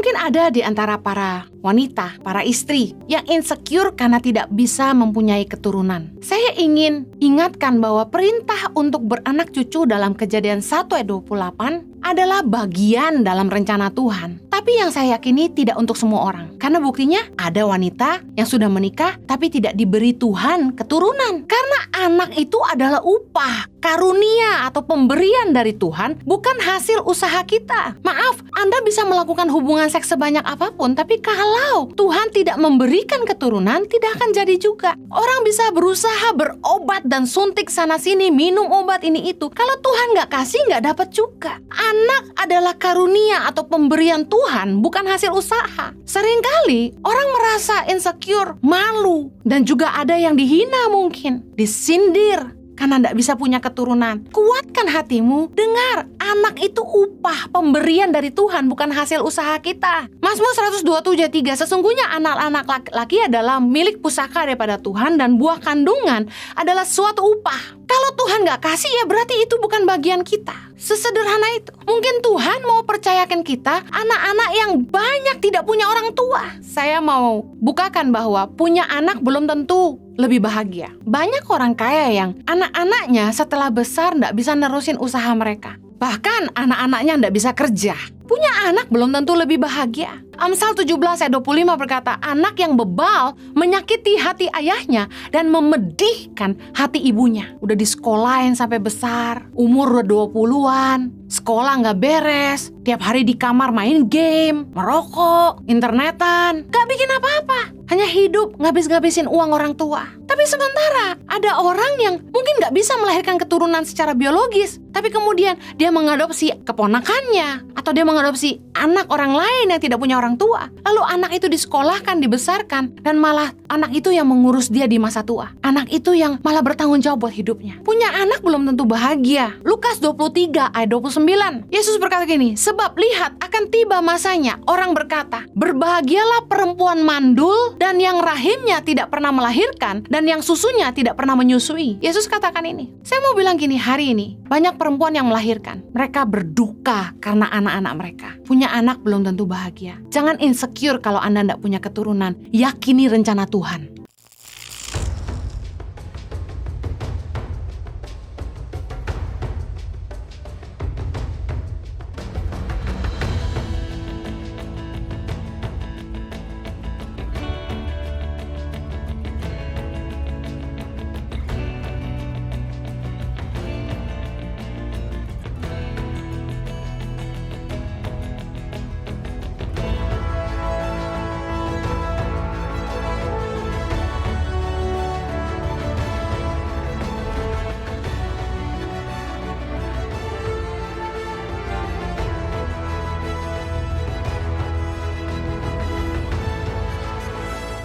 Mungkin ada di antara para wanita, para istri yang insecure karena tidak bisa mempunyai keturunan. Saya ingin ingatkan bahwa perintah untuk beranak cucu dalam Kejadian 1 ayat 28 adalah bagian dalam rencana Tuhan. Tapi yang saya yakini tidak untuk semua orang. Karena buktinya ada wanita yang sudah menikah tapi tidak diberi Tuhan keturunan. Karena anak itu adalah upah, karunia atau pemberian dari Tuhan, bukan hasil usaha kita. Maaf, Anda bisa melakukan hubungan seks sebanyak apapun, tapi kalau Tuhan tidak memberikan keturunan, tidak akan jadi juga. Orang bisa berusaha berobat dan suntik sana-sini, minum obat ini itu. Kalau Tuhan nggak kasih, nggak dapat juga. Anak adalah karunia atau pemberian Tuhan, bukan hasil usaha. Seringkali orang merasa insecure, malu, dan juga ada yang dihina mungkin, disindir karena tidak bisa punya keturunan. Kuatkan hatimu, dengar, anak itu upah pemberian dari Tuhan, bukan hasil usaha kita. Mazmur 127:3, sesungguhnya anak-anak laki-laki adalah milik pusaka daripada Tuhan dan buah kandungan adalah suatu upah. Kalau Tuhan gak kasih ya berarti itu bukan bagian kita. Sesederhana itu. Mungkin Tuhan mau percayakan kita anak-anak yang banyak tidak punya orang tua. Saya mau bukakan bahwa punya anak belum tentu lebih bahagia. Banyak orang kaya yang anak-anaknya setelah besar gak bisa nerusin usaha mereka. Bahkan anak-anaknya gak bisa kerja. Punya anak belum tentu lebih bahagia. Amsal 17 ayat 25 berkata, anak yang bebal menyakiti hati ayahnya dan memedihkan hati ibunya. Udah disekolahin sampai besar, umur udah 20-an, sekolah gak beres, tiap hari di kamar main game, merokok, internetan, gak bikin apa-apa. Hanya hidup ngabis-ngabisin uang orang tua. Tapi sementara ada orang yang mungkin gak bisa melahirkan keturunan secara biologis, tapi kemudian dia mengadopsi keponakannya, atau dia mengadopsi anak orang lain yang tidak punya orang tua. Lalu anak itu disekolahkan, dibesarkan, dan malah anak itu yang mengurus dia di masa tua. Anak itu yang malah bertanggung jawab buat hidupnya. Punya anak belum tentu bahagia. Lukas 23 ayat 29. Yesus berkata gini, sebab lihat akan tiba masanya orang berkata, berbahagialah perempuan mandul dan yang rahimnya tidak pernah melahirkan dan yang susunya tidak pernah menyusui. Yesus katakan ini. Saya mau bilang gini, hari ini banyak perempuan yang melahirkan. Mereka berduka karena anak-anak mereka. Punya anak belum tentu bahagia. Jangan insecure kalau Anda tidak punya keturunan. Yakini rencana Tuhan.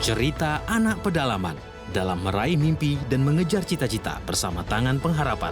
Cerita anak pedalaman dalam meraih mimpi dan mengejar cita-cita bersama Tangan Pengharapan.